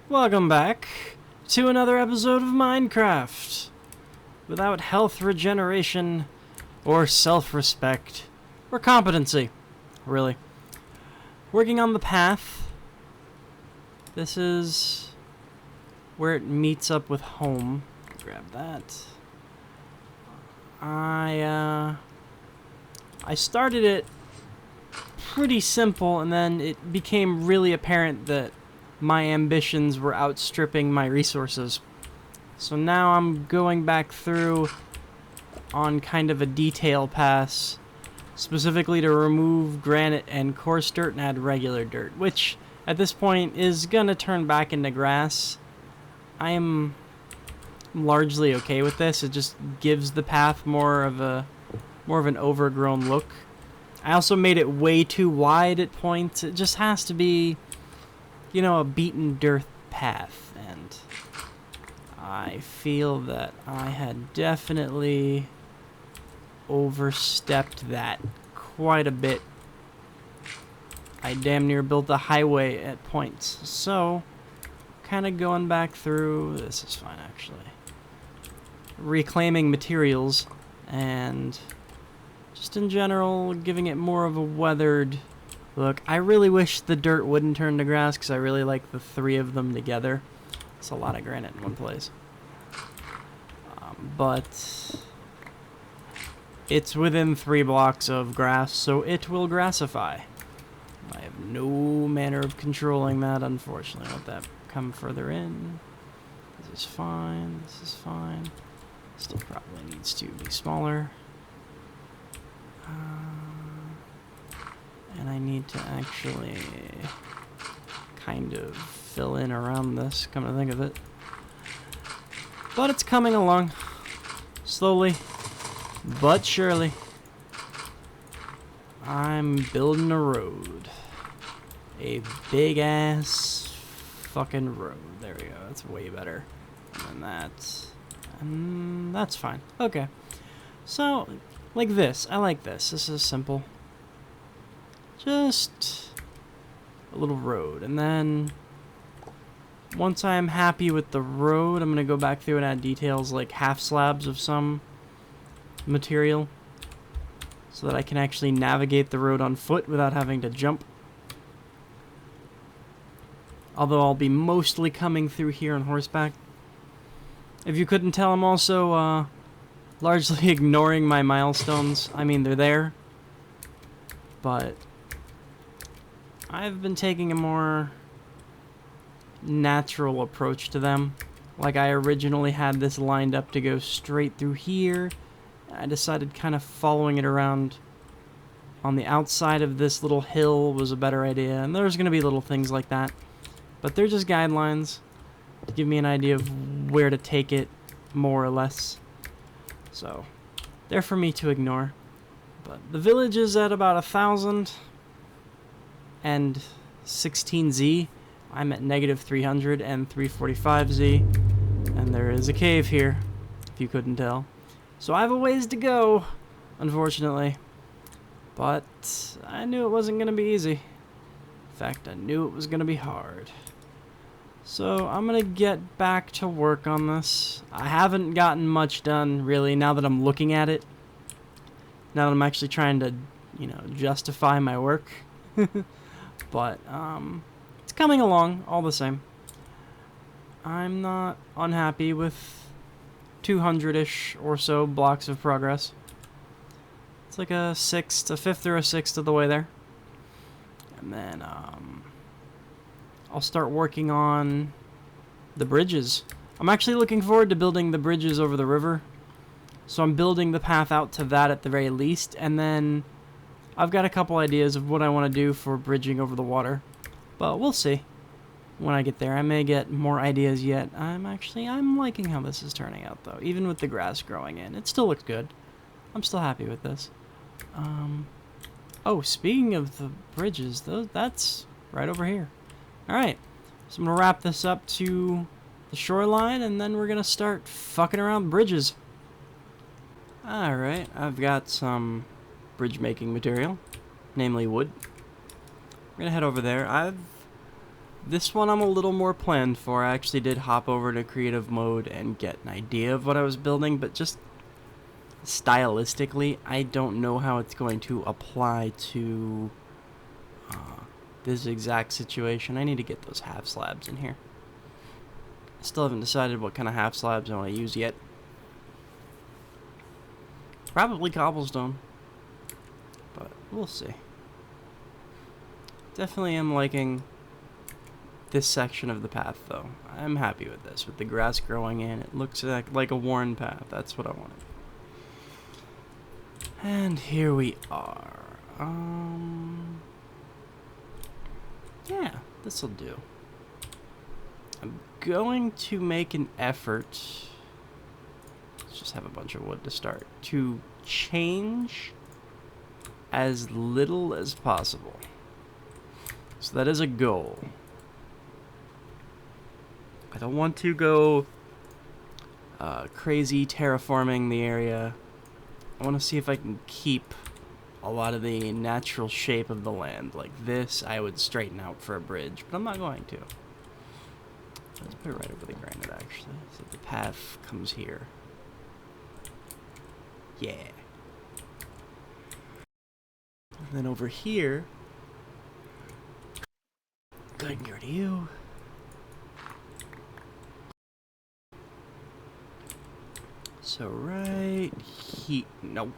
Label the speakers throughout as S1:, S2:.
S1: Welcome back to another episode of Minecraft. Without health regeneration or self-respect or competency, really. Working on the path. This is where it meets up with home. Grab that. I started it pretty simple, and then it became really apparent that my ambitions were outstripping my resources. So now I'm going back through on kind of a detail pass, specifically to remove granite and coarse dirt and add regular dirt, which at this point is gonna turn back into grass. I am largely okay with this. It just gives the path more of an overgrown look. I also made it way too wide at points. It just has to be, you know, a beaten dirt path, and I feel that I had definitely overstepped that quite a bit. I damn near built a highway at points, so kind of going back through. This is fine, actually. Reclaiming materials and just in general giving it more of a weathered look. I really wish the dirt wouldn't turn to grass because I really like the three of them together. It's a lot of granite in one place. But it's within 3 blocks of grass, so it will grassify. I have no manner of controlling that, unfortunately. Let that come further in. This is fine. This is fine. Still probably needs to be smaller. And I need to actually kind of fill in around this, come to think of it. But it's coming along. Slowly, but surely. I'm building a road. A big-ass fucking road. There we go. That's way better than that. And that's fine. Okay. So, like this. I like this. This is simple. Just a little road, and then once I'm happy with the road, I'm gonna go back through and add details like half slabs of some material so that I can actually navigate the road on foot without having to jump. Although I'll be mostly coming through here on horseback. If you couldn't tell, I'm also largely ignoring my milestones. I mean, they're there, but I've been taking a more natural approach to them. Like, I originally had this lined up to go straight through here. I decided kind of following it around on the outside of this little hill was a better idea. And there's going to be little things like that. But they're just guidelines to give me an idea of where to take it, more or less. So, they're for me to ignore. But the village is at about 1,000. And 16Z. I'm at negative 300 and 345Z. And there is a cave here, if you couldn't tell. So I have a ways to go, unfortunately. But I knew it wasn't going to be easy. In fact, I knew it was going to be hard. So I'm going to get back to work on this. I haven't gotten much done, really, now that I'm looking at it. Now that I'm actually trying to, you know, justify my work. But, it's coming along, all the same. I'm not unhappy with 200-ish or so blocks of progress. It's like a fifth or a sixth of the way there. And then, I'll start working on the bridges. I'm actually looking forward to building the bridges over the river. So I'm building the path out to that at the very least, and then I've got a couple ideas of what I want to do for bridging over the water, but we'll see when I get there. I may get more ideas yet. I'm liking how this is turning out, though. Even with the grass growing in, it still looks good. I'm still happy with this. Oh, speaking of the bridges, that's right over here. All right, so I'm gonna wrap this up to the shoreline, and then we're gonna start fucking around bridges. All right, I've got some bridge making material, namely wood. We're gonna head over there. I've This one I'm a little more planned for. I actually did hop over to creative mode and get an idea of what I was building, but just stylistically, I don't know how it's going to apply to this exact situation. I need to get those half slabs in here. I still haven't decided what kind of half slabs I want to use yet. Probably cobblestone, but we'll see. Definitely am liking this section of the path, though. I'm happy with this. With the grass growing in, it looks like a worn path. That's what I wanted. And here we are. Yeah, this'll do. I'm going to make an effort. Let's just have a bunch of wood to start. To change as little as possible. So that is a goal. I don't want to go crazy terraforming the area. I want to see if I can keep a lot of the natural shape of the land. Like this, I would straighten out for a bridge, but I'm not going to. Let's put it right over the granite, actually, so the path comes here. Yeah. And then over here, go ahead and go to you. So right here, nope.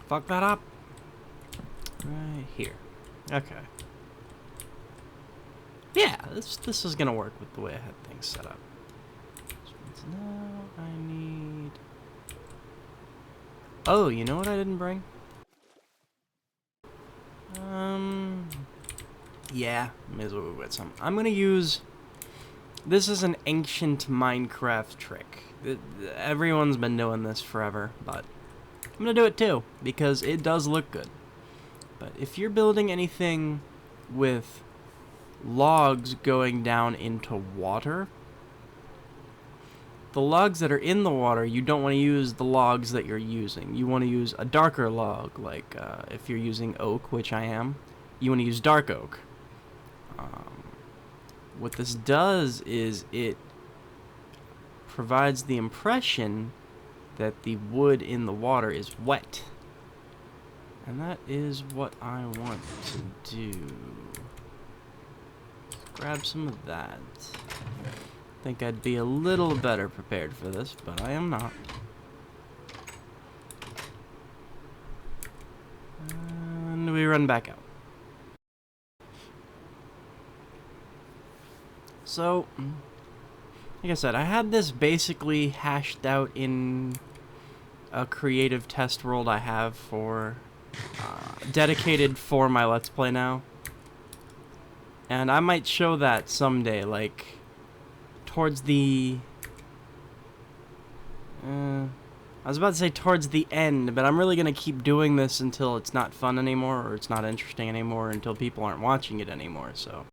S1: Fuck that up. Right here. Okay. Yeah, this is gonna work with the way I had things set up. So now I need. Oh, you know what I didn't bring? Yeah, may as well go get some. I'm gonna use. This is an ancient Minecraft trick. Everyone's been doing this forever, but I'm gonna do it too because it does look good. But if you're building anything with logs going down into water, the logs that are in the water, you don't want to use the logs that you're using. You want to use a darker log, like if you're using oak, which I am, you want to use dark oak. What this does is it provides the impression that the wood in the water is wet. And that is what I want to do. Grab some of that. Think I'd be a little better prepared for this, but I am not. And we run back out. So, like I said, I had this basically hashed out in a creative test world I have for dedicated for my Let's Play now. And I might show that someday, like towards the I was about to say towards the end, but I'm really gonna keep doing this until it's not fun anymore, or it's not interesting anymore, until people aren't watching it anymore, so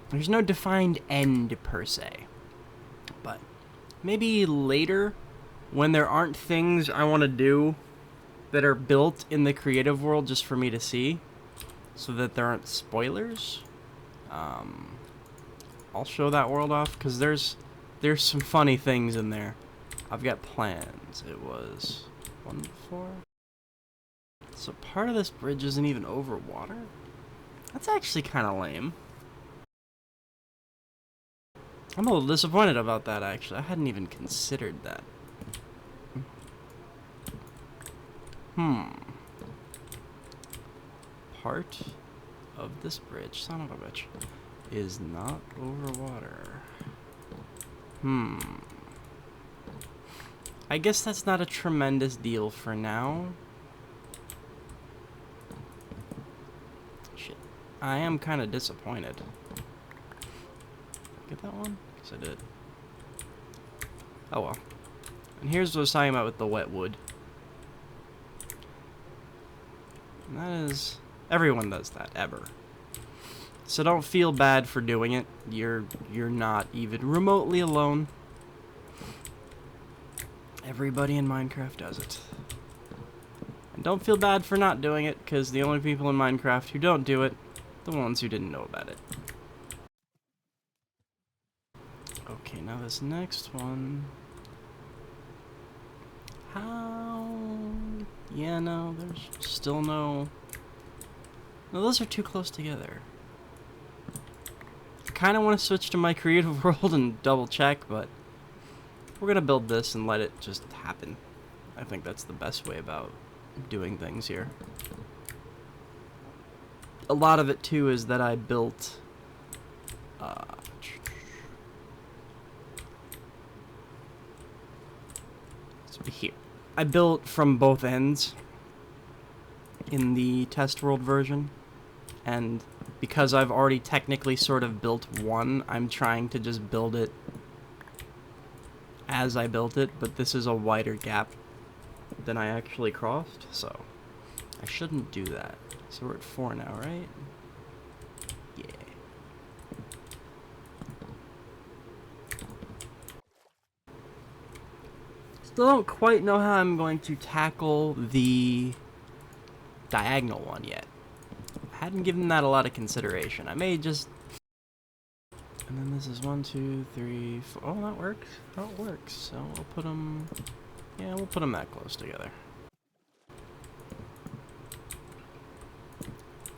S1: there's no defined end per se. But maybe later, when there aren't things I want to do that are built in the creative world just for me to see, so that there aren't spoilers, I'll show that world off, because there's some funny things in there. I've got plans. It was 1 before. So part of this bridge isn't even over water? That's actually kind of lame. I'm a little disappointed about that, actually. I hadn't even considered that. Part of this bridge, son of a bitch, is not over water. I guess that's not a tremendous deal for now. Shit. I am kind of disappointed. Get that one? Guess I did. Oh well. And here's what I was talking about with the wet wood. And that is... everyone does that, ever. So don't feel bad for doing it. You're not even remotely alone. Everybody in Minecraft does it. And don't feel bad for not doing it, because the only people in Minecraft who don't do it the ones who didn't know about it. Okay, now this next one. How? Yeah, no, there's still no... No, those are too close together. I kind of want to switch to my creative world and double check, but we're gonna build this and let it just happen. I think that's the best way about doing things here. A lot of it too is that I built here. I built from both ends in the test world version, and because I've already technically sort of built one, I'm trying to just build it as I built it, but this is a wider gap than I actually crossed, so I shouldn't do that. So we're at 4 now, right? Yeah. Still don't quite know how I'm going to tackle the diagonal one yet. I hadn't given that a lot of consideration. I may just... And then this is 1, 2, 3, 4... Oh, that works. That works. So we'll put them... Yeah, we'll put them that close together.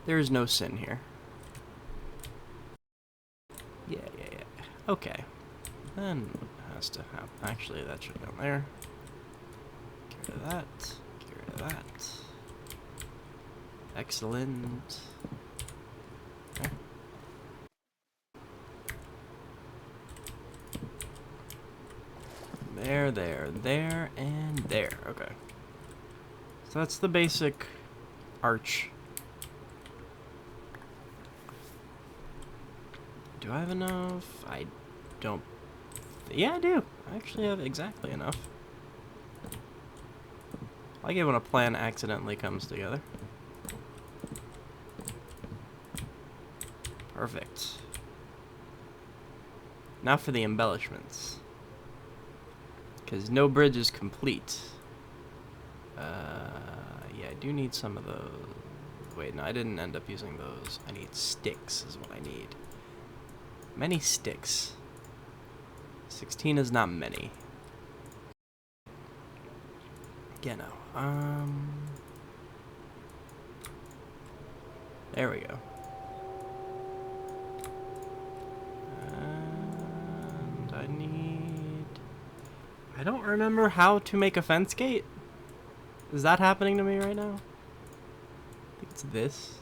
S1: There is no sin here. Yeah. Okay. Then it has to happen. Actually, that should go there. Get rid of that. Get rid of that. Excellent. Okay. There, and there. Okay. So that's the basic arch. Do I have enough? I don't... Yeah, I do. I actually have exactly enough. I like it when a plan accidentally comes together. Perfect. Now for the embellishments. Because no bridge is complete. Yeah, I do need some of those. Wait, no, I didn't end up using those. I need sticks is what I need. Many sticks. 16 is not many. Yeah, no. There we go. And I need... I don't remember how to make a fence gate. Is that happening to me right now? I think it's this.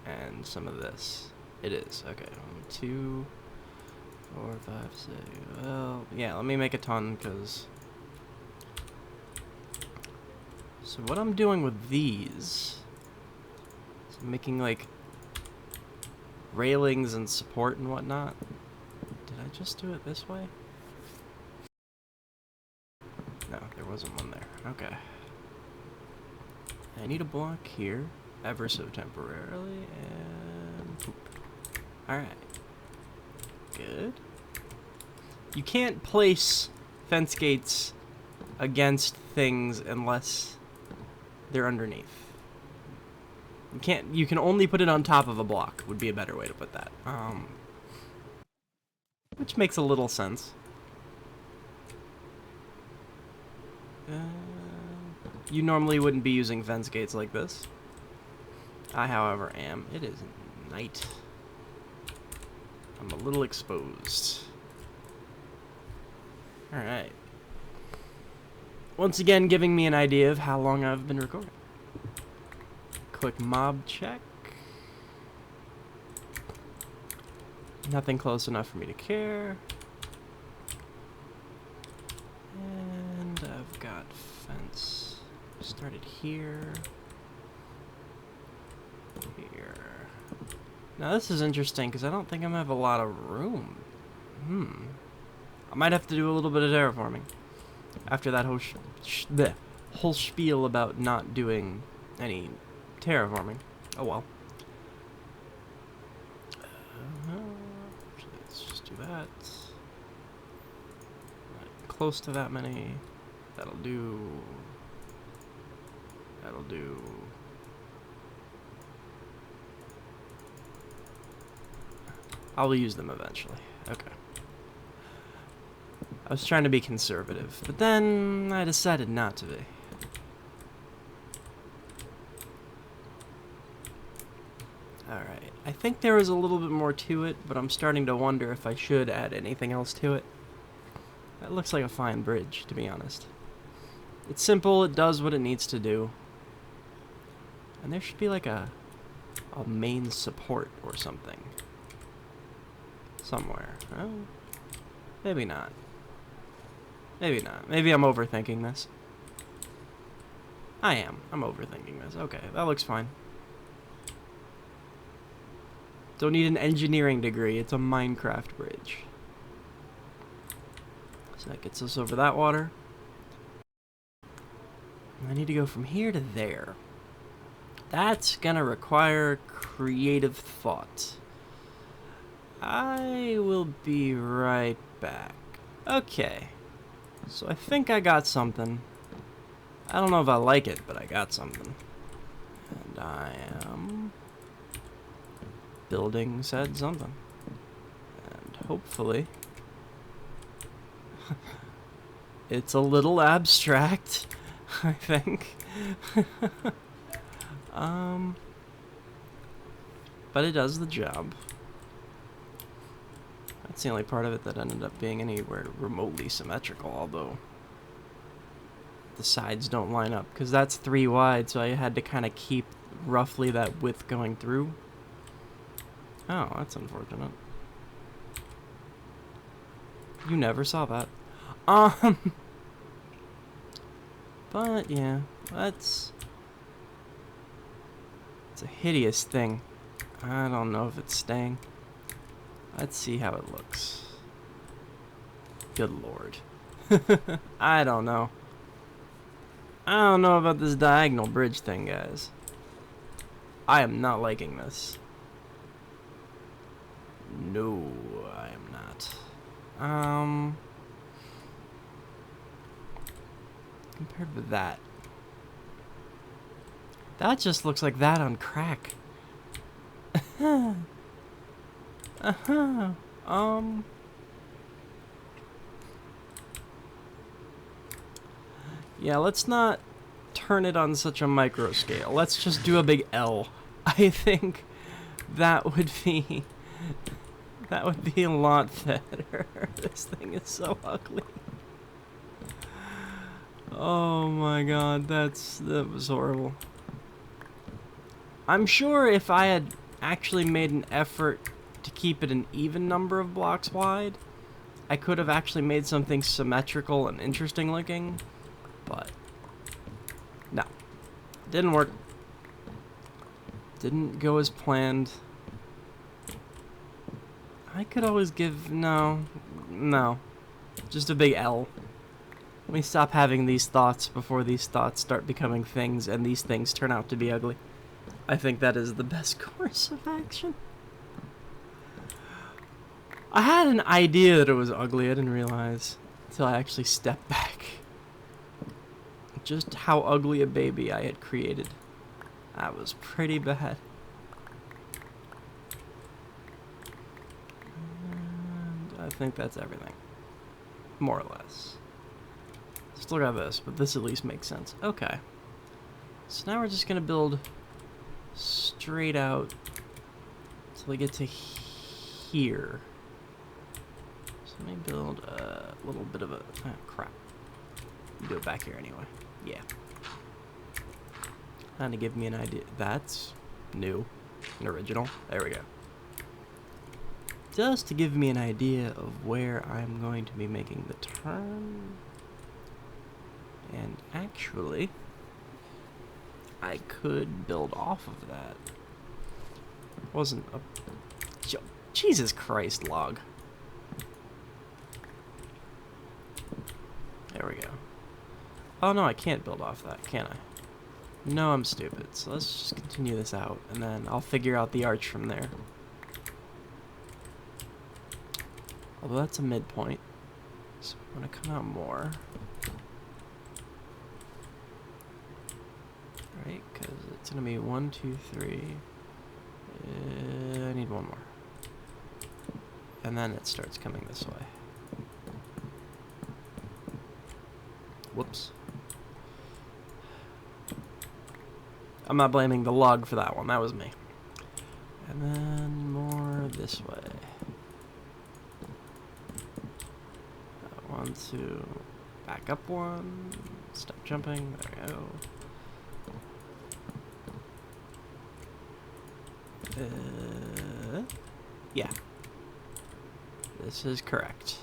S1: And some of this. It is. Okay. 1, 2, 4, 5, 6. Well, yeah, let me make a ton, because... So what I'm doing with these is making, like, railings and support and whatnot. Did I just do it this way? No, there wasn't one there. Okay. I need a block here, ever so temporarily, and... Poop. Alright. Good. You can't place fence gates against things unless they're underneath. You can only put it on top of a block, would be a better way to put that. Which makes a little sense. You normally wouldn't be using fence gates like this. I, however, am. It is night. I'm a little exposed. Alright. Once again, giving me an idea of how long I've been recording. Quick mob check. Nothing close enough for me to care. And I've got fence. Started here. Here. Now this is interesting because I don't think I'm gonna have a lot of room. I might have to do a little bit of terraforming after that whole spiel about not doing any terraforming. Oh well. Let's just do that. Not close to that many. That'll do. That'll do. I'll use them eventually. Okay. I was trying to be conservative, but then I decided not to be. Alright, I think there was a little bit more to it, but I'm starting to wonder if I should add anything else to it. That looks like a fine bridge, to be honest. It's simple, it does what it needs to do. And there should be like a main support or something. Somewhere. Oh, maybe not. Maybe not. Maybe I'm overthinking this. I am. I'm overthinking this. Okay, that looks fine. Don't need an engineering degree. It's a Minecraft bridge. So that gets us over that water. I need to go from here to there. That's gonna require creative thought. I will be right back. Okay. So I think I got something. I don't know if I like it, but I got something. And I am building said something. And hopefully it's a little abstract, I think. But it does the job. That's the only part of it that ended up being anywhere remotely symmetrical, although the sides don't line up, because that's 3 wide, so I had to kind of keep roughly that width going through. Oh, that's unfortunate. You never saw that. But yeah, it's a hideous thing. I don't know if it's staying. Let's see how it looks. Good lord. I don't know. I don't know about this diagonal bridge thing, guys. I am not liking this. No, I am not. Compared with that. That just looks like that on crack. Yeah, let's not turn it on such a micro scale. Let's just do a big L. I think that would be a lot better. This thing is so ugly. Oh my god, that was horrible. I'm sure if I had actually made an effort to keep it an even number of blocks wide, I could have actually made something symmetrical and interesting looking, but no, didn't work. Didn't go as planned. I could always give, no, just a big L. Let me stop having these thoughts before these thoughts start becoming things and these things turn out to be ugly. I think that is the best course of action. I had an idea that it was ugly, I didn't realize until I actually stepped back. Just how ugly a baby I had created. That was pretty bad. And I think that's everything. More or less. Still got this, but this at least makes sense. Okay. So now we're just gonna build straight out until we get to here. So let me build a little bit of a... oh, crap. You do it back here anyway. Yeah. Trying to give me an idea. That's new and original. There we go. Just to give me an idea of where I'm going to be making the turn. And actually, I could build off of that. Wasn't a... Jesus Christ, log. There we go. Oh no, I can't build off that, can I? No, I'm stupid. So let's just continue this out, and then I'll figure out the arch from there. Although that's a midpoint, so I'm gonna come out more. Right, because it's gonna be 1, 2, 3. I need one more. and then it starts coming this way. Whoops. I'm not blaming the log for that one, that was me. And then more this way. 1, 2, back up 1, stop jumping, there we go. Yeah. This is correct.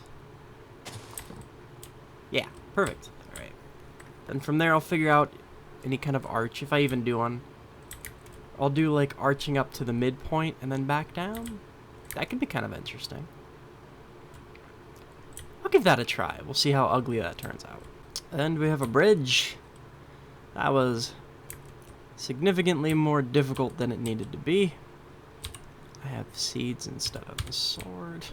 S1: Yeah, perfect. Alright. Then from there I'll figure out any kind of arch, if I even do one. I'll do like arching up to the midpoint and then back down. That could be kind of interesting. I'll give that a try. We'll see how ugly that turns out. And we have a bridge. That was significantly more difficult than it needed to be. I have seeds instead of a sword.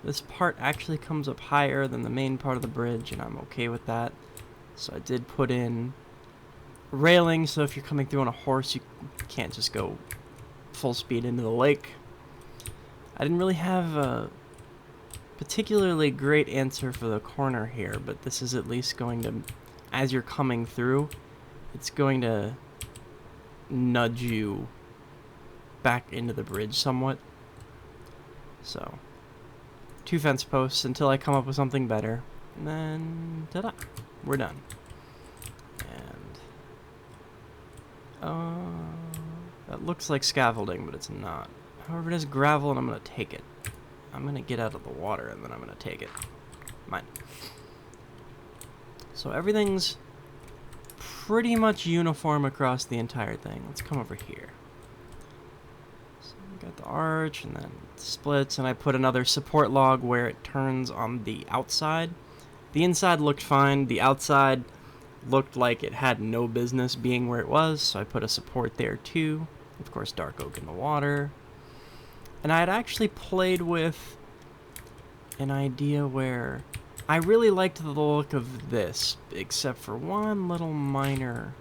S1: This part actually comes up higher than the main part of the bridge, and I'm okay with that. So I did put in railing, so if you're coming through on a horse, you can't just go full speed into the lake. I didn't really have a particularly great answer for the corner here, but this is at least going to, as you're coming through, it's going to nudge you back into the bridge somewhat. So 2 fence posts until I come up with something better, and then ta-da, we're done. And that looks like scaffolding, but it's not. However, it is gravel, and I'm gonna take it. I'm gonna get out of the water, and then I'm gonna take it. Mine. So everything's pretty much uniform across the entire thing. Let's come over here. So we got the arch, and then it splits, and I put another support log where it turns on the outside. The inside looked fine. The outside looked like it had no business being where it was, so I put a support there too. Of course, dark oak in the water. And I had actually played with an idea where I really liked the look of this, except for one little minor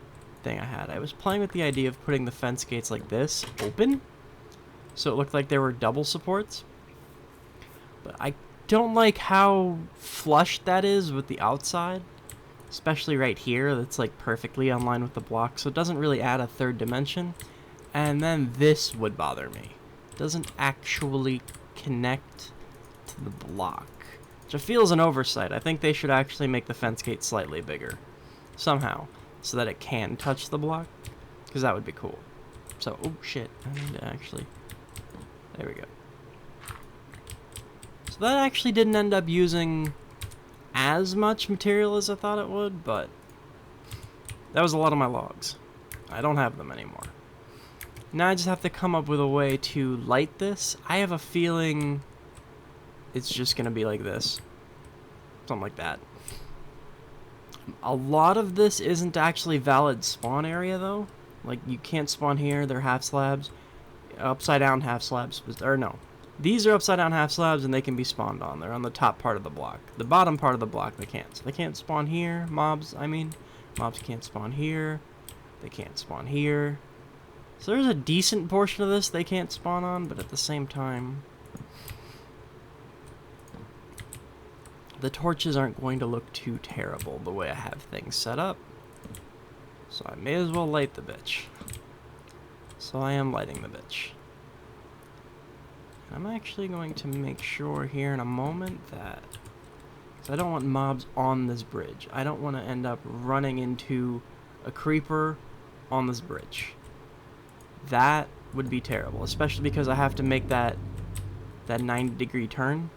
S1: thing I had. I was playing with the idea of putting the fence gates like this, open, so it looked like there were double supports. But I don't like how flush that is with the outside. Especially right here, that's like perfectly in line with the block, so it doesn't really add a third dimension. And then this would bother me. It doesn't actually connect to the block, which I feel is an oversight. I think they should actually make the fence gate slightly bigger, somehow, so that it can touch the block, because that would be cool. So, oh shit, I need to actually, there we go. So that actually didn't end up using as much material as I thought it would, but that was a lot of my logs. I don't have them anymore. Now I just have to come up with a way to light this. I have a feeling it's just gonna be like this. Something like that. A lot of this isn't actually valid spawn area though. Like, you can't spawn here, they're half slabs. Upside down half slabs, or no. These are upside down half slabs and they can be spawned on. They're on the top part of the block. The bottom part of the block they can't. So they can't spawn here, mobs can't spawn here. They can't spawn here. So there's a decent portion of this they can't spawn on, but at the same time, the torches aren't going to look too terrible the way I have things set up. So I may as well light the bitch. So I am lighting the bitch. I'm actually going to make sure here in a moment that, because I don't want mobs on this bridge. I don't want to end up running into a creeper on this bridge. That would be terrible, especially because I have to make that 90-degree turn.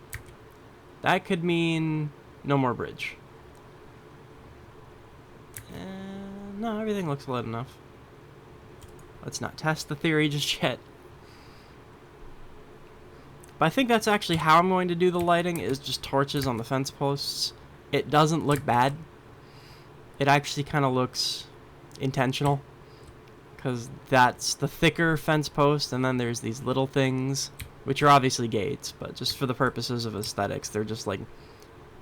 S1: That could mean no more bridge. No, everything looks lit enough. Let's not test the theory just yet. But I think that's actually how I'm going to do the lighting, is just torches on the fence posts. It doesn't look bad. It actually kind of looks intentional, because that's the thicker fence post, and then there's these little things, which are obviously gates, but just for the purposes of aesthetics, they're just like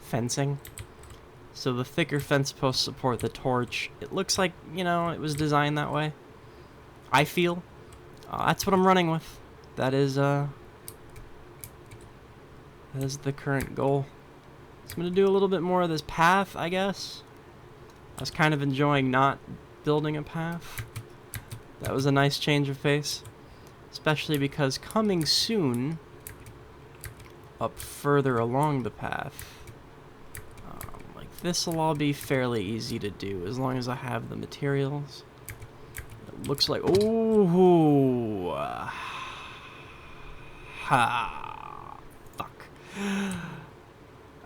S1: fencing. So the thicker fence posts support the torch. It looks like, you know, it was designed that way. I feel. That's what I'm running with. That is That is the current goal. So I'm going to do a little bit more of this path, I guess. I was kind of enjoying not building a path. That was a nice change of pace. Especially because coming soon, up further along the path, like this will all be fairly easy to do as long as I have the materials. It looks like, ooh, fuck.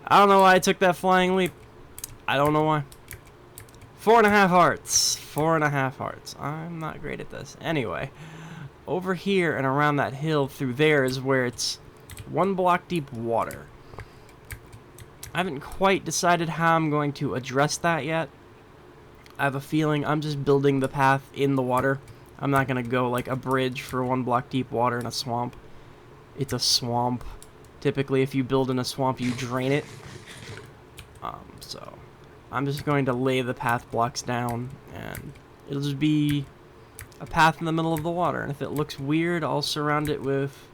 S1: I don't know why I took that flying leap. I don't know why. 4.5 hearts. 4.5 hearts. I'm not great at this. Anyway, over here and around that hill through there is where it's 1 block deep water. I haven't quite decided how I'm going to address that yet. I have a feeling I'm just building the path in the water. I'm not going to go like a bridge for 1 block deep water in a swamp. It's a swamp. Typically, if you build in a swamp, you drain it. So I'm just going to lay the path blocks down, and it'll just be a path in the middle of the water. And if it looks weird, I'll surround it with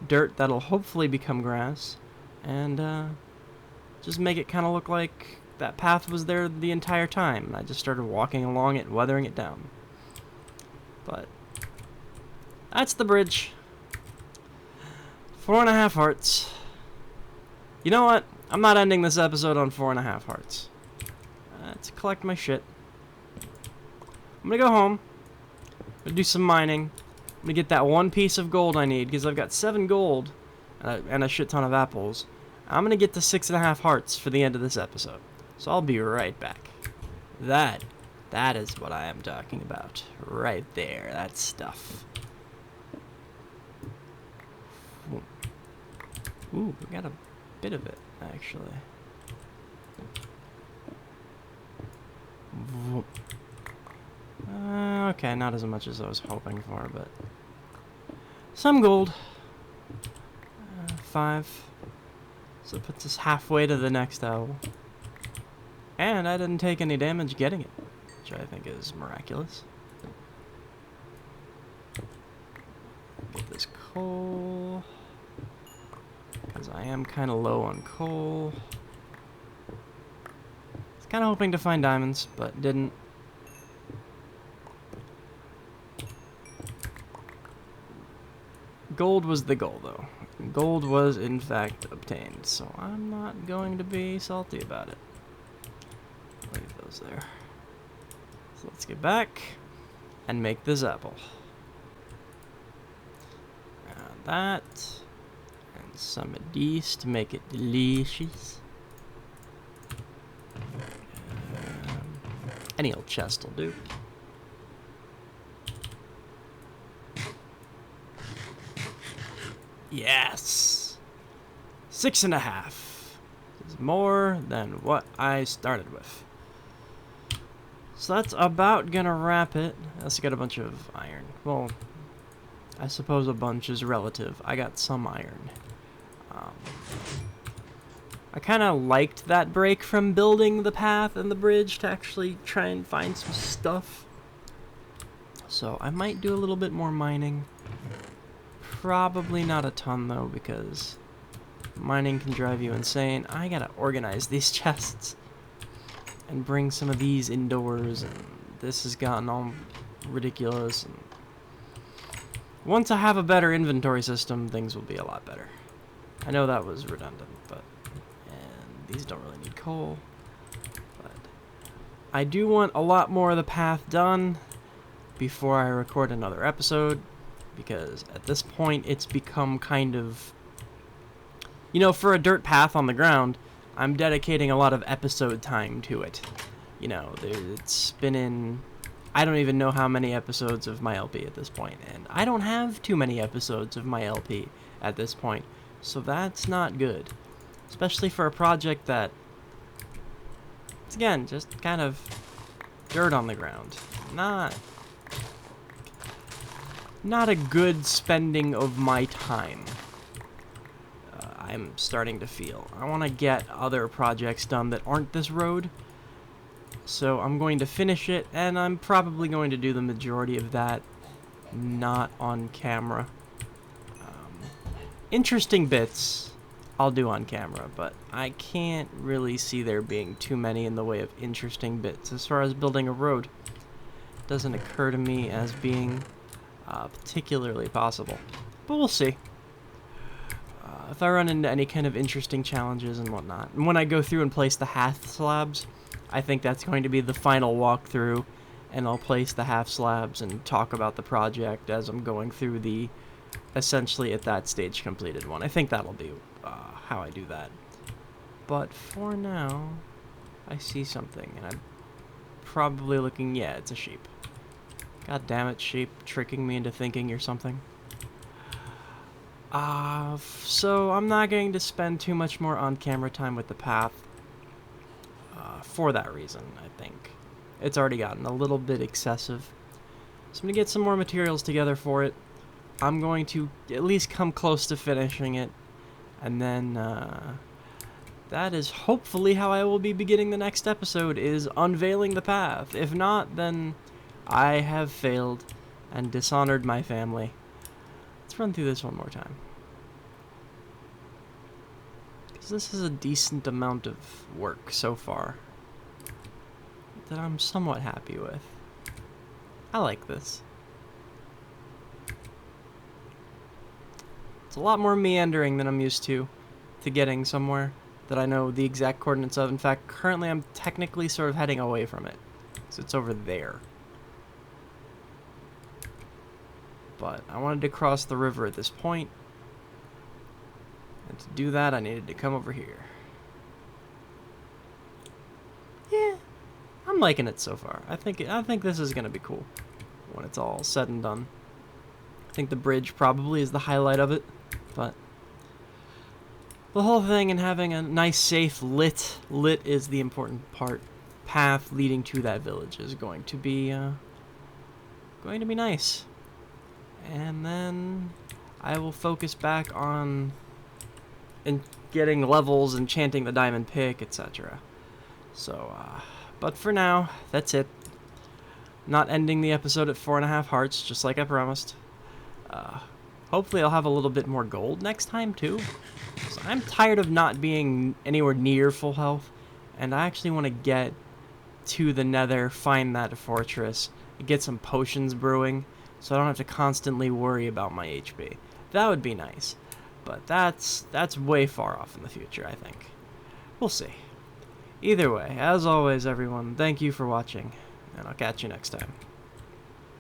S1: dirt that'll hopefully become grass, and just make it kind of look like that path was there the entire time. I just started walking along it and weathering it down. But that's the bridge. 4.5 hearts. You know what? I'm not ending this episode on 4.5 hearts. Let's collect my shit. I'm gonna go home. I'm gonna do some mining. I'm gonna get that 1 piece of gold I need, because I've got 7 gold and a shit ton of apples. I'm gonna get to 6.5 hearts for the end of this episode. So I'll be right back. That is what I am talking about. Right there. That stuff. Ooh, we got a bit of it, actually. Okay, not as much as I was hoping for, but some gold. 5. So it puts us halfway to the next level. And I didn't take any damage getting it, which I think is miraculous. Get this coal, because I am kind of low on coal. I was kind of hoping to find diamonds, but didn't. Gold was the goal, though. Gold was, in fact, obtained, so I'm not going to be salty about it. Leave those there. So let's get back and make this apple. And that. And some of these to make it delicious. Any old chest will do. Yes! 6.5. Is more than what I started with. So that's about gonna wrap it. Let's get a bunch of iron. Well, I suppose a bunch is relative. I got some iron. I kind of liked that break from building the path and the bridge to actually try and find some stuff. So I might do a little bit more mining. Probably not a ton, though, because mining can drive you insane. I gotta organize these chests and bring some of these indoors, and this has gotten all ridiculous. And once I have a better inventory system, things will be a lot better. I know that was redundant, but and these don't really need coal. But I do want a lot more of the path done before I record another episode, because at this point it's become kind of, you know, for a dirt path on the ground, I'm dedicating a lot of episode time to it. You know, it's been in, I don't even know how many episodes of my LP at this point, and I don't have too many episodes of my LP at this point, so that's not good. Especially for a project that, it's again, just kind of dirt on the ground. Not a good spending of my time. I'm starting to feel. I want to get other projects done that aren't this road. So I'm going to finish it, and I'm probably going to do the majority of that not on camera. Interesting bits I'll do on camera, but I can't really see there being too many in the way of interesting bits as far as building a road. Doesn't occur to me as being particularly possible, but we'll see. If I run into any kind of interesting challenges and whatnot, and when I go through and place the half slabs, I think that's going to be the final walkthrough, and I'll place the half slabs and talk about the project as I'm going through the essentially at that stage completed one. I think that'll be how I do that. But for now, I see something, and I'm probably looking, yeah, it's a sheep. God damn it, sheep, tricking me into thinking you're something. So I'm not going to spend too much more on-camera time with the path for that reason, I think. It's already gotten a little bit excessive. So I'm going to get some more materials together for it. I'm going to at least come close to finishing it, and then that is hopefully how I will be beginning the next episode, is unveiling the path. If not, then I have failed and dishonored my family. Let's run through this one more time, because this is a decent amount of work so far that I'm somewhat happy with. I like this. It's a lot more meandering than I'm used to getting somewhere that I know the exact coordinates of. In fact, currently I'm technically sort of heading away from it, so it's over there. But I wanted to cross the river at this point, and to do that I needed to come over here. Yeah, I'm liking it so far. I think this is gonna be cool when it's all said and done. I think the bridge probably is the highlight of it, but the whole thing and having a nice, safe, lit is the important part. Path leading to that village is going to be nice. And then I will focus back on getting levels, enchanting the diamond pick, etc. So, but for now, that's it. Not ending the episode at 4.5 hearts, just like I promised. Hopefully I'll have a little bit more gold next time, too. So I'm tired of not being anywhere near full health, and I actually want to get to the nether, find that fortress, get some potions brewing, so I don't have to constantly worry about my HP. That would be nice, but that's way far off in the future, I think. We'll see. Either way, as always, everyone, thank you for watching, and I'll catch you next time.